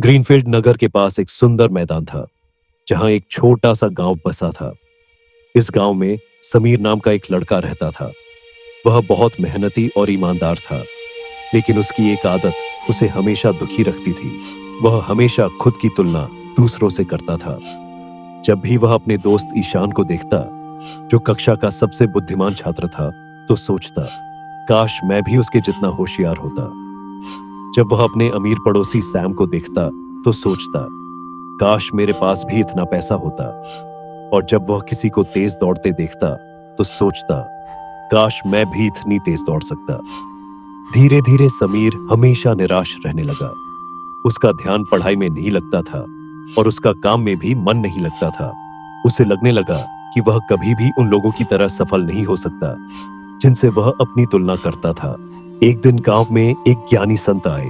Greenfield नगर के पास एक सुंदर मैदान था जहां एक छोटा सा गांव बसा था। इस गांव में समीर नाम का एक लड़का रहता था। वह बहुत मेहनती और ईमानदार था, लेकिन उसकी एक आदत उसे हमेशा दुखी रखती थी। वह हमेशा खुद की तुलना दूसरों से करता था। जब भी वह अपने दोस्त ईशान को देखता, जो कक्षा का सबसे बुद्धिमान छात्र था, तो सोचता, काश मैं भी उसके जितना होशियार होता। जब वह अपने अमीर पड़ोसी सैम को देखता, तो सोचता, काश मेरे पास भी इतना पैसा होता। और जब वह किसी को तेज दौड़ते देखता, तो सोचता, काश मैं भी इतनी तेज दौड़ सकता। धीरे धीरे समीर हमेशा निराश रहने लगा। उसका ध्यान पढ़ाई में नहीं लगता था और उसका काम में भी मन नहीं लगता था। उसे लगने लगा कि वह कभी भी उन लोगों की तरह सफल नहीं हो सकता जिनसे वह अपनी तुलना करता था। एक दिन गांव में एक ज्ञानी संत आए।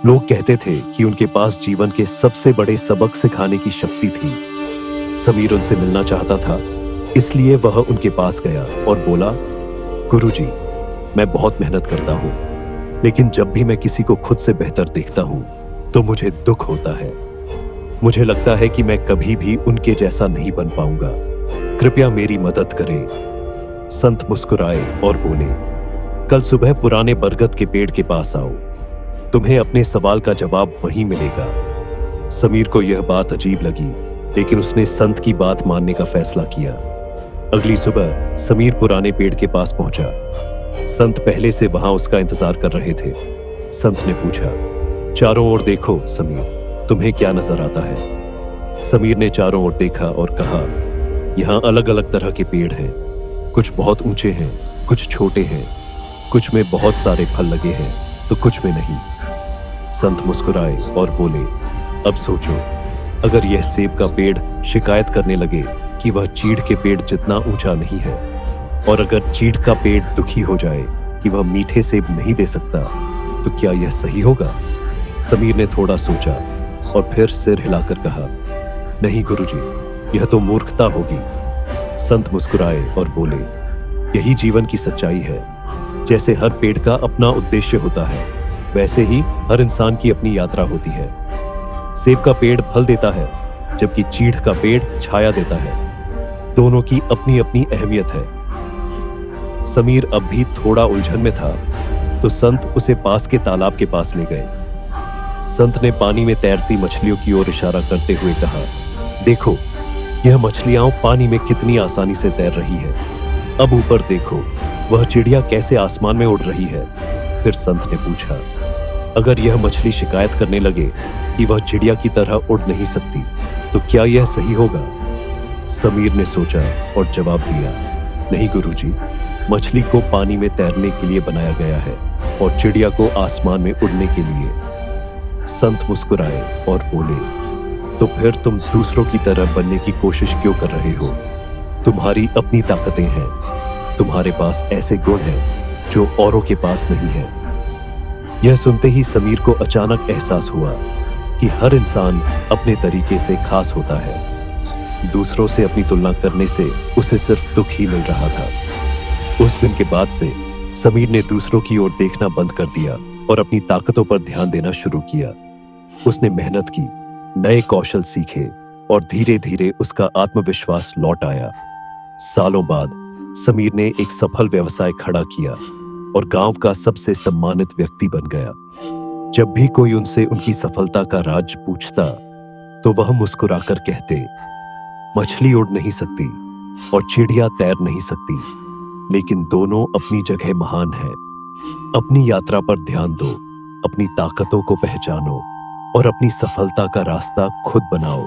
लोग कहते थे कि उनके पास जीवन के सबसे बड़े सबक सिखाने की शक्ति थी। समीर उनसे मिलना चाहता था, इसलिए वह उनके पास गया और बोला, गुरुजी, मैं बहुत मेहनत करता हूं, लेकिन जब भी मैं किसी को खुद से बेहतर देखता हूं तो मुझे दुख होता है। मुझे लगता है कि मैं कभी भी उनके जैसा नहीं बन पाऊंगा। कृपया मेरी मदद करें। संत मुस्कुराए और बोले, कल सुबह पुराने बरगद के पेड़ के पास आओ। तुम्हें अपने सवाल का जवाब वहीं मिलेगा। समीर को यह बात अजीब लगी, लेकिन उसने संत की बात मानने का फैसला किया। अगली सुबह समीर पुराने पेड़ के पास पहुंचा। संत पहले से वहां उसका इंतजार कर रहे थे। संत ने पूछा, चारों ओर देखो समीर, तुम्हें क्या नजर आता है? समीर ने चारों ओर देखा और कहा, यहां अलग अलग तरह के पेड़ हैं। कुछ बहुत ऊंचे हैं, कुछ छोटे हैं, कुछ में बहुत सारे फल लगे हैं तो कुछ में नहीं। संत मुस्कुराए और बोले, अब सोचो, अगर यह सेब का पेड़ शिकायत करने लगे कि वह चीड़ के पेड़ जितना ऊंचा नहीं है, और अगर चीड़ का पेड़ दुखी हो जाए कि वह मीठे सेब नहीं दे सकता, तो क्या यह सही होगा? समीर ने थोड़ा सोचा और फिर सिर हिलाकर कहा, नहीं गुरुजी, यह तो मूर्खता होगी। संत मुस्कुराए और बोले, यही जीवन की सच्चाई है। जैसे हर पेड़ का अपना उद्देश्य होता है, वैसे ही हर इंसान की अपनी यात्रा होती है। सेब का पेड़ फल देता है, जबकि चीड़ का पेड़ छाया देता है। दोनों की अपनी अपनी अहमियत है। समीर अब भी थोड़ा उलझन में था, तो संत उसे पास के तालाब के पास ले गए। संत ने पानी में तैरती मछलियों की ओर इशारा करते हुए कहा, देखो, यह मछलियां पानी में कितनी आसानी से तैर रही है। अब ऊपर देखो, वह चिड़िया कैसे आसमान में उड़ रही है। फिर संत ने पूछा, अगर यह मछली शिकायत करने लगे कि वह चिड़िया की तरह उड़ नहीं सकती, तो क्या यह सही होगा? समीर ने सोचा और जवाब दिया, नहीं गुरुजी, मछली को पानी में तैरने के लिए बनाया गया है और चिड़िया को आसमान में उड़ने के लिए। संत मुस्कुराए और बोले, तो फिर तुम दूसरों की तरह बनने की कोशिश क्यों कर रहे हो? तुम्हारी अपनी ताकतें हैं। तुम्हारे पास ऐसे गुण हैं जो औरों के पास नहीं है। यह सुनते ही समीर को अचानक एहसास हुआ कि हर इंसान अपने तरीके से खास होता है। दूसरों से अपनी तुलना करने से उसे सिर्फ दुख ही मिल रहा था। उस दिन के बाद से समीर ने दूसरों की ओर देखना बंद कर दिया और अपनी ताकतों पर ध्यान देना शुरू किया। उसने मेहनत की, नए कौशल सीखे और धीरे धीरे उसका आत्मविश्वास लौट आया। सालों बाद समीर ने एक सफल व्यवसाय खड़ा किया और गांव का सबसे सम्मानित व्यक्ति बन गया। जब भी कोई उनसे उनकी सफलता का राज पूछता, तो वह मुस्कुराकर कहते, मछली उड़ नहीं सकती और चिड़िया तैर नहीं सकती, लेकिन दोनों अपनी जगह महान हैं। अपनी यात्रा पर ध्यान दो, अपनी ताकतों को पहचानो और अपनी सफलता का रास्ता खुद बनाओ।